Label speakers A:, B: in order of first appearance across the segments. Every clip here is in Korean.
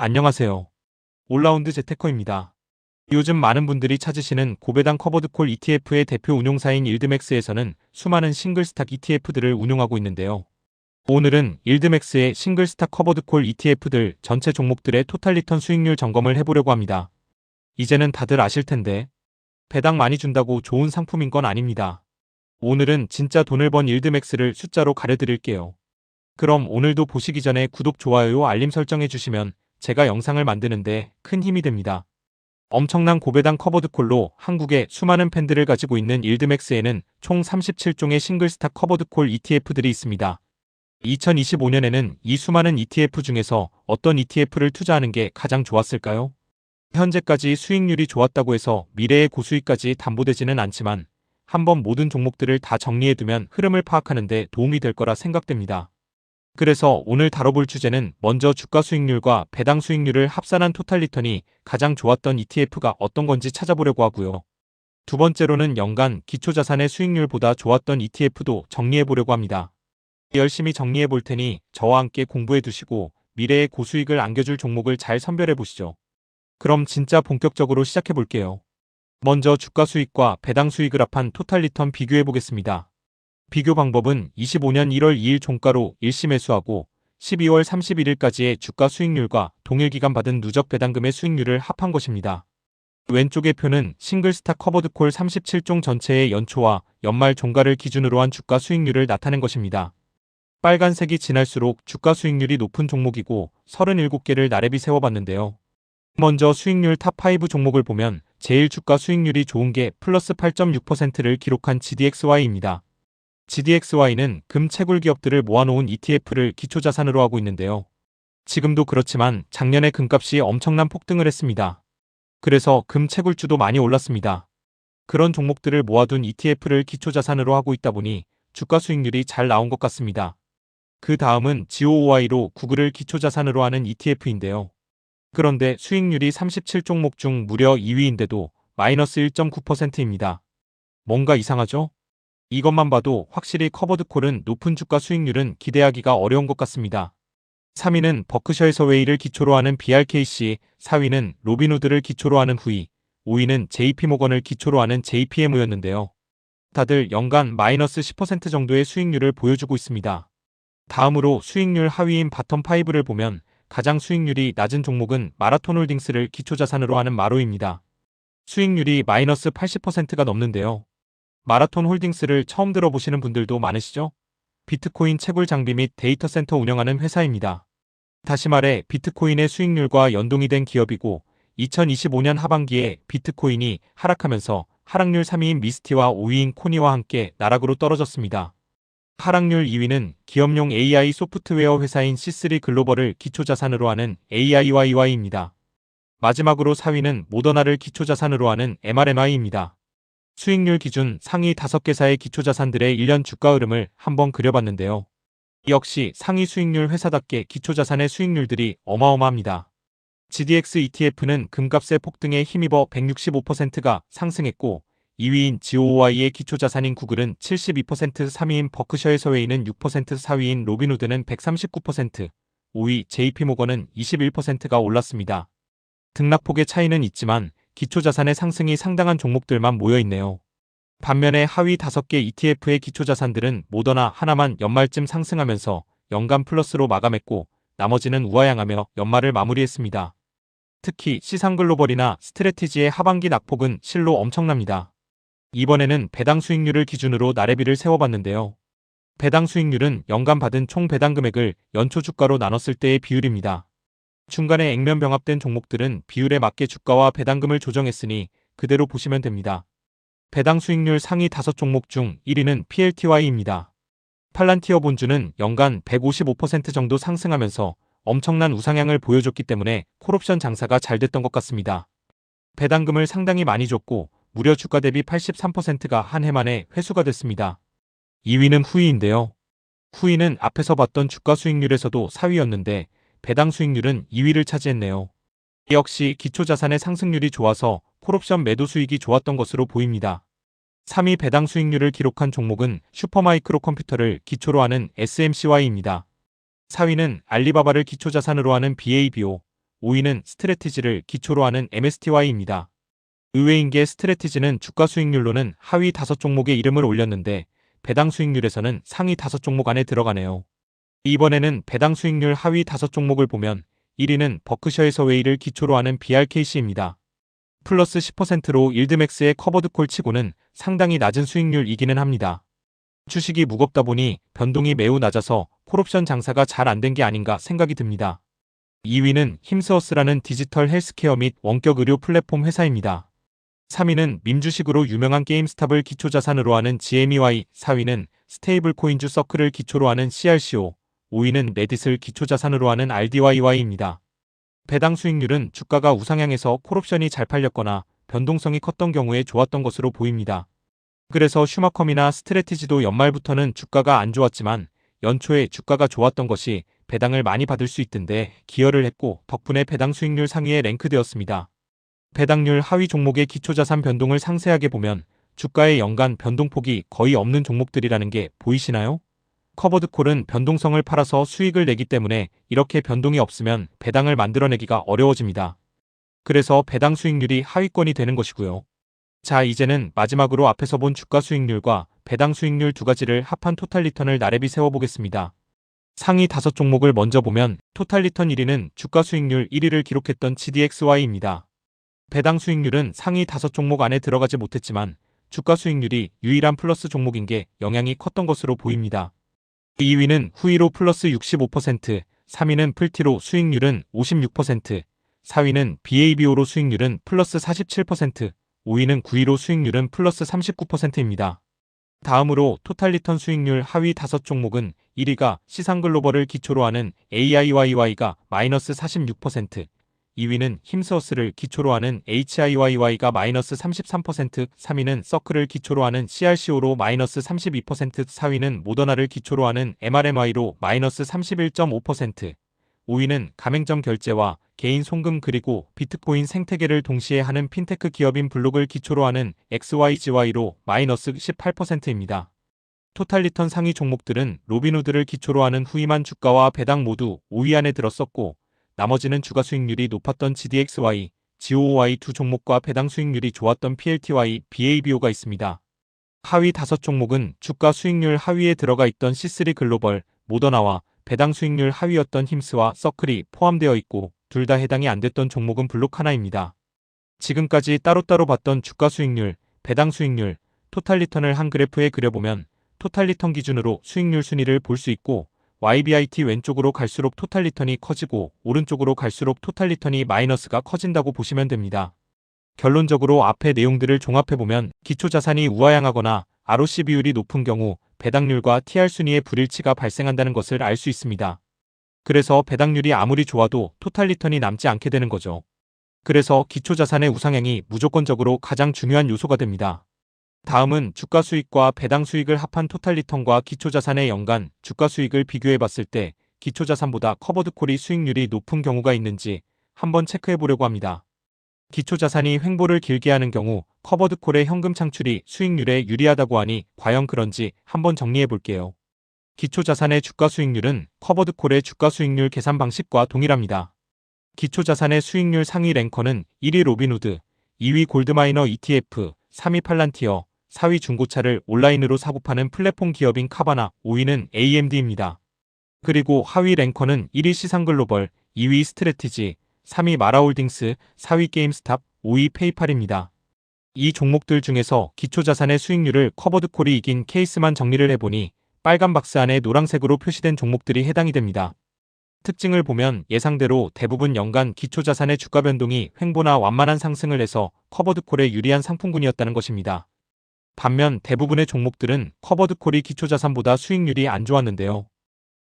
A: 안녕하세요. 올라운드 재테커입니다. 요즘 많은 분들이 찾으시는 고배당 커버드콜 ETF의 대표 운용사인 일드맥스에서는 수많은 싱글스탁 ETF들을 운용하고 있는데요. 오늘은 일드맥스의 싱글스탁 커버드콜 ETF들 전체 종목들의 토탈 리턴 수익률 점검을 해보려고 합니다. 이제는 다들 아실 텐데 배당 많이 준다고 좋은 상품인 건 아닙니다. 오늘은 진짜 돈을 번 일드맥스를 숫자로 가려드릴게요. 그럼 오늘도 보시기 전에 구독, 좋아요, 알림 설정해 주시면 제가 영상을 만드는데 큰 힘이 됩니다. 엄청난 고배당 커버드콜로 한국의 수많은 팬들을 가지고 있는 일드맥스에는 총 37종의 싱글스탁 커버드콜 ETF들이 있습니다. 2025년에는 이 수많은 ETF 중에서 어떤 ETF를 투자하는 게 가장 좋았을까요? 현재까지 수익률이 좋았다고 해서 미래의 고수익까지 담보되지는 않지만 한번 모든 종목들을 다 정리해두면 흐름을 파악하는 데 도움이 될 거라 생각됩니다. 그래서 오늘 다뤄볼 주제는 먼저 주가 수익률과 배당 수익률을 합산한 토탈 리턴이 가장 좋았던 ETF가 어떤 건지 찾아보려고 하고요. 두 번째로는 연간 기초자산의 수익률보다 좋았던 ETF도 정리해보려고 합니다. 열심히 정리해볼 테니 저와 함께 공부해 두시고 미래의 고수익을 안겨줄 종목을 잘 선별해 보시죠. 그럼 진짜 본격적으로 시작해 볼게요. 먼저 주가 수익과 배당 수익을 합한 토탈 리턴 비교해 보겠습니다. 비교 방법은 25년 1월 2일 종가로 일시 매수하고 12월 31일까지의 주가 수익률과 동일 기간 받은 누적 배당금의 수익률을 합한 것입니다. 왼쪽의 표는 싱글스탁 커버드콜 37종 전체의 연초와 연말 종가를 기준으로 한 주가 수익률을 나타낸 것입니다. 빨간색이 진할수록 주가 수익률이 높은 종목이고 37개를 나래비 세워봤는데요. 먼저 수익률 탑5 종목을 보면 제일 주가 수익률이 좋은 게 플러스 8.6%를 기록한 GDXY입니다. GDXY는 금 채굴 기업들을 모아놓은 ETF를 기초자산으로 하고 있는데요. 지금도 그렇지만 작년에 금값이 엄청난 폭등을 했습니다. 그래서 금 채굴주도 많이 올랐습니다. 그런 종목들을 모아둔 ETF를 기초자산으로 하고 있다 보니 주가 수익률이 잘 나온 것 같습니다. 그 다음은 GOOY로 구글을 기초자산으로 하는 ETF인데요. 그런데 수익률이 37종목 중 무려 2위인데도 마이너스 1.9%입니다. 뭔가 이상하죠? 이것만 봐도 확실히 커버드콜은 높은 주가 수익률은 기대하기가 어려운 것 같습니다. 3위는 버크셔 해서웨이를 기초로 하는 BRKC, 4위는 로빈후드를 기초로 하는 후이, 5위는 JP모건을 기초로 하는 JPM였는데요. 다들 연간 마이너스 10% 정도의 수익률을 보여주고 있습니다. 다음으로 수익률 하위인 바텀5를 보면 가장 수익률이 낮은 종목은 마라톤홀딩스를 기초자산으로 하는 마로입니다. 수익률이 마이너스 80%가 넘는데요. 마라톤 홀딩스를 처음 들어보시는 분들도 많으시죠? 비트코인 채굴 장비 및 데이터 센터 운영하는 회사입니다. 다시 말해 비트코인의 수익률과 연동이 된 기업이고 2025년 하반기에 비트코인이 하락하면서 하락률 3위인 미스티와 5위인 코니와 함께 나락으로 떨어졌습니다. 하락률 2위는 기업용 AI 소프트웨어 회사인 C3 글로벌을 기초자산으로 하는 AIYY입니다. 마지막으로 4위는 모더나를 기초자산으로 하는 MRNY입니다. 수익률 기준 상위 5개사의 기초자산들의 1년 주가 흐름을 한번 그려봤는데요. 역시 상위 수익률 회사답게 기초자산의 수익률들이 어마어마합니다. GDX ETF는 금값의 폭등에 힘입어 165%가 상승했고 2위인 GOOY의 기초자산인 구글은 72%, 3위인 버크셔 해서웨이는 6%, 4위인 로빈후드는 139%, 5위 JP모건은 21%가 올랐습니다. 등락폭의 차이는 있지만 기초자산의 상승이 상당한 종목들만 모여있네요. 반면에 하위 5개 ETF의 기초자산들은 모더나 하나만 연말쯤 상승하면서 연간 플러스로 마감했고 나머지는 우하향하며 연말을 마무리했습니다. 특히 시상글로벌이나 스트래티지의 하반기 낙폭은 실로 엄청납니다. 이번에는 배당 수익률을 기준으로 나래비를 세워봤는데요. 배당 수익률은 연간 받은 총 배당 금액을 연초 주가로 나눴을 때의 비율입니다. 중간에 액면 병합된 종목들은 비율에 맞게 주가와 배당금을 조정했으니 그대로 보시면 됩니다. 배당 수익률 상위 5종목 중 1위는 PLTY입니다. 팔란티어 본주는 연간 155% 정도 상승하면서 엄청난 우상향을 보여줬기 때문에 콜옵션 장사가 잘 됐던 것 같습니다. 배당금을 상당히 많이 줬고 무려 주가 대비 83%가 한 해 만에 회수가 됐습니다. 2위는 후이인데요. 후이는 앞에서 봤던 주가 수익률에서도 4위였는데 배당 수익률은 2위를 차지했네요. 역시 기초자산의 상승률이 좋아서 콜옵션 매도 수익이 좋았던 것으로 보입니다. 3위 배당 수익률을 기록한 종목은 슈퍼마이크로 컴퓨터를 기초로 하는 SMCY입니다. 4위는 알리바바를 기초자산으로 하는 BABO, 5위는 스트래티지를 기초로 하는 MSTY입니다. 의외인 게 스트래티지는 주가 수익률로는 하위 5종목의 이름을 올렸는데 배당 수익률에서는 상위 5종목 안에 들어가네요. 이번에는 배당 수익률 하위 5종목을 보면 1위는 버크셔 해서웨이를 기초로 하는 BRKC입니다. 플러스 10%로 일드맥스의 커버드콜 치고는 상당히 낮은 수익률이기는 합니다. 주식이 무겁다 보니 변동이 매우 낮아서 콜옵션 장사가 잘 안 된 게 아닌가 생각이 듭니다. 2위는 힘스어스라는 디지털 헬스케어 및 원격 의료 플랫폼 회사입니다. 3위는 밈주식으로 유명한 게임스탑을 기초자산으로 하는 GMEY, 4위는 스테이블 코인주 서클을 기초로 하는 CRCO, 5위는 레딧을 기초자산으로 하는 RDYY입니다. 배당 수익률은 주가가 우상향해서 콜옵션이 잘 팔렸거나 변동성이 컸던 경우에 좋았던 것으로 보입니다. 그래서 슈마컴이나 스트래티지도 연말부터는 주가가 안 좋았지만 연초에 주가가 좋았던 것이 배당을 많이 받을 수 있던데 기여를 했고 덕분에 배당 수익률 상위에 랭크되었습니다. 배당률 하위 종목의 기초자산 변동을 상세하게 보면 주가의 연간 변동폭이 거의 없는 종목들이라는 게 보이시나요? 커버드콜은 변동성을 팔아서 수익을 내기 때문에 이렇게 변동이 없으면 배당을 만들어내기가 어려워집니다. 그래서 배당 수익률이 하위권이 되는 것이고요. 자, 이제는 마지막으로 앞에서 본 주가 수익률과 배당 수익률 두 가지를 합한 토탈 리턴을 나래비 세워보겠습니다. 상위 5종목을 먼저 보면 토탈 리턴 1위는 주가 수익률 1위를 기록했던 GDXY입니다. 배당 수익률은 상위 5종목 안에 들어가지 못했지만 주가 수익률이 유일한 플러스 종목인 게 영향이 컸던 것으로 보입니다. 2위는 후이로 플러스 65%, 3위는 풀티로 수익률은 56%, 4위는 BABO로 수익률은 플러스 47%, 5위는 구이로 수익률은 플러스 39%입니다. 다음으로 토탈 리턴 수익률 하위 5종목은 1위가 시상글로벌을 기초로 하는 AIYY가 마이너스 46%, 2위는 힘스어스를 기초로 하는 HIYY가 마이너스 33%, 3위는 서클을 기초로 하는 CRCO로 마이너스 32%, 4위는 모더나를 기초로 하는 MRMY로 마이너스 31.5%, 5위는 가맹점 결제와 개인 송금 그리고 비트코인 생태계를 동시에 하는 핀테크 기업인 블록을 기초로 하는 XYGY로 마이너스 18%입니다. 토탈 리턴 상위 종목들은 로빈후드를 기초로 하는 후임한 주가와 배당 모두 5위 안에 들었었고 나머지는 주가 수익률이 높았던 GDXY, GOOY 두 종목과 배당 수익률이 좋았던 PLTY, BABO가 있습니다. 하위 5종목은 주가 수익률 하위에 들어가 있던 C3 글로벌, 모더나와 배당 수익률 하위였던 힘스와 서클이 포함되어 있고 둘 다 해당이 안 됐던 종목은 블록 하나입니다. 지금까지 따로따로 봤던 주가 수익률, 배당 수익률, 토탈 리턴을 한 그래프에 그려보면 토탈 리턴 기준으로 수익률 순위를 볼 수 있고 YBIT 왼쪽으로 갈수록 토탈 리턴이 커지고 오른쪽으로 갈수록 토탈 리턴이 마이너스가 커진다고 보시면 됩니다. 결론적으로 앞의 내용들을 종합해보면 기초자산이 우하향하거나 ROC 비율이 높은 경우 배당률과 TR 순위의 불일치가 발생한다는 것을 알 수 있습니다. 그래서 배당률이 아무리 좋아도 토탈 리턴이 남지 않게 되는 거죠. 그래서 기초자산의 우상향이 무조건적으로 가장 중요한 요소가 됩니다. 다음은 주가 수익과 배당 수익을 합한 토탈 리턴과 기초자산의 연간 주가 수익을 비교해 봤을 때 기초자산보다 커버드콜이 수익률이 높은 경우가 있는지 한번 체크해 보려고 합니다. 기초자산이 횡보를 길게 하는 경우 커버드콜의 현금 창출이 수익률에 유리하다고 하니 과연 그런지 한번 정리해 볼게요. 기초자산의 주가 수익률은 커버드콜의 주가 수익률 계산 방식과 동일합니다. 기초자산의 수익률 상위 랭커는 1위 로빈후드, 2위 골드마이너 ETF, 3위 팔란티어, 4위 중고차를 온라인으로 사고 파는 플랫폼 기업인 카바나, 5위는 AMD입니다. 그리고 하위 랭커는 1위 시상글로벌, 2위 스트래티지, 3위 마라홀딩스, 4위 게임스탑, 5위 페이팔입니다. 이 종목들 중에서 기초자산의 수익률을 커버드콜이 이긴 케이스만 정리를 해보니 빨간 박스 안에 노란색으로 표시된 종목들이 해당이 됩니다. 특징을 보면 예상대로 대부분 연간 기초자산의 주가 변동이 횡보나 완만한 상승을 해서 커버드콜에 유리한 상품군이었다는 것입니다. 반면 대부분의 종목들은 커버드콜이 기초자산보다 수익률이 안 좋았는데요.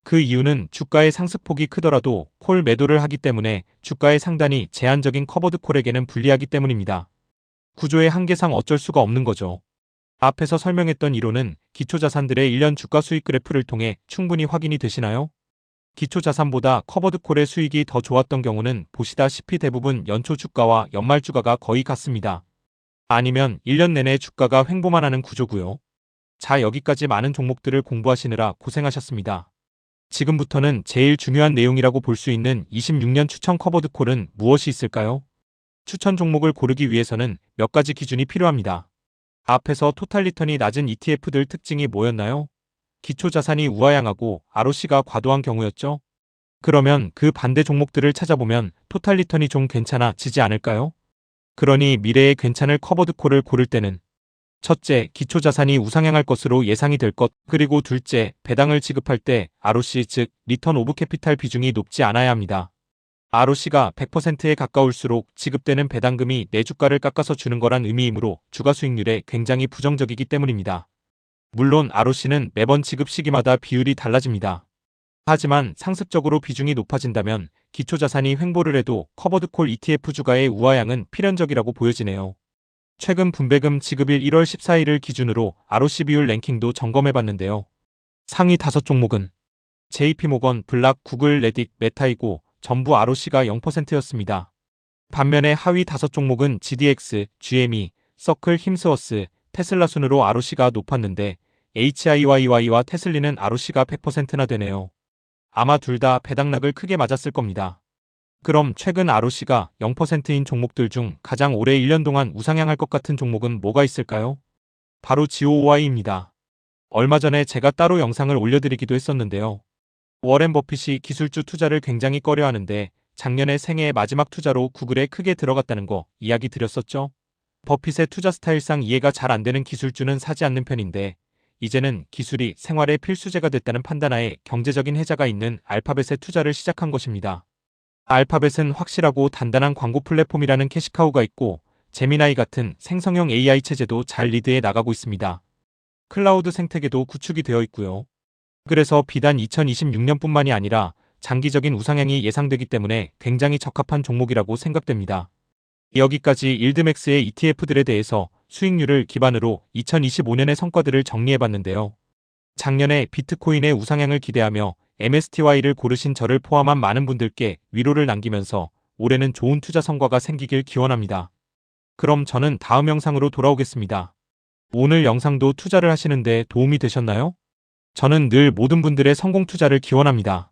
A: 그 이유는 주가의 상승폭이 크더라도 콜 매도를 하기 때문에 주가의 상단이 제한적인 커버드콜에게는 불리하기 때문입니다. 구조의 한계상 어쩔 수가 없는 거죠. 앞에서 설명했던 이론은 기초자산들의 1년 주가 수익 그래프를 통해 충분히 확인이 되시나요? 기초자산보다 커버드콜의 수익이 더 좋았던 경우는 보시다시피 대부분 연초 주가와 연말 주가가 거의 같습니다. 아니면 1년 내내 주가가 횡보만 하는 구조고요. 자, 여기까지 많은 종목들을 공부하시느라 고생하셨습니다. 지금부터는 제일 중요한 내용이라고 볼 수 있는 26년 추천 커버드 콜은 무엇이 있을까요? 추천 종목을 고르기 위해서는 몇 가지 기준이 필요합니다. 앞에서 토탈 리턴이 낮은 ETF들 특징이 뭐였나요? 기초 자산이 우하향하고 ROC가 과도한 경우였죠? 그러면 그 반대 종목들을 찾아보면 토탈 리턴이 좀 괜찮아지지 않을까요? 그러니 미래에 괜찮을 커버드 콜을 고를 때는 첫째, 기초 자산이 우상향할 것으로 예상이 될 것, 그리고 둘째, 배당을 지급할 때 ROC 즉 리턴 오브 캐피탈 비중이 높지 않아야 합니다. ROC가 100%에 가까울수록 지급되는 배당금이 내 주가를 깎아서 주는 거란 의미이므로 주가 수익률에 굉장히 부정적이기 때문입니다. 물론 ROC는 매번 지급 시기마다 비율이 달라집니다. 하지만 상습적으로 비중이 높아진다면 기초 자산이 횡보를 해도 커버드 콜 ETF 주가의 우하향은 필연적이라고 보여지네요. 최근 분배금 지급일 1월 14일을 기준으로 ROC 비율 랭킹도 점검해봤는데요. 상위 5종목은 JP모건, 블락, 구글, 레딧, 메타이고 전부 ROC가 0%였습니다. 반면에 하위 5종목은 GDX, GME, 서클, 힘스워스, 테슬라 순으로 ROC가 높았는데 HIYY와 테슬리는 ROC가 100%나 되네요. 아마 둘 다 배당락을 크게 맞았을 겁니다. 그럼 최근 ROC가 0%인 종목들 중 가장 오래 1년 동안 우상향할 것 같은 종목은 뭐가 있을까요? 바로 GOY입니다. 얼마 전에 제가 따로 영상을 올려드리기도 했었는데요. 워렌 버핏이 기술주 투자를 굉장히 꺼려하는데 작년에 생애의 마지막 투자로 구글에 크게 들어갔다는 거 이야기 드렸었죠? 버핏의 투자 스타일상 이해가 잘 안 되는 기술주는 사지 않는 편인데 이제는 기술이 생활의 필수제가 됐다는 판단하에 경제적인 혜자가 있는 알파벳에 투자를 시작한 것입니다. 알파벳은 확실하고 단단한 광고 플랫폼이라는 캐시카우가 있고 제미나이 같은 생성형 AI 체제도 잘 리드해 나가고 있습니다. 클라우드 생태계도 구축이 되어 있고요. 그래서 비단 2026년뿐만이 아니라 장기적인 우상향이 예상되기 때문에 굉장히 적합한 종목이라고 생각됩니다. 여기까지 일드맥스의 ETF들에 대해서 수익률을 기반으로 2025년의 성과들을 정리해봤는데요. 작년에 비트코인의 우상향을 기대하며 MSTY를 고르신 저를 포함한 많은 분들께 위로를 남기면서 올해는 좋은 투자 성과가 생기길 기원합니다. 그럼 저는 다음 영상으로 돌아오겠습니다. 오늘 영상도 투자를 하시는데 도움이 되셨나요? 저는 늘 모든 분들의 성공 투자를 기원합니다.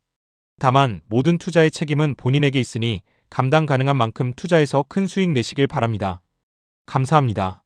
A: 다만 모든 투자의 책임은 본인에게 있으니 감당 가능한 만큼 투자해서 큰 수익 내시길 바랍니다. 감사합니다.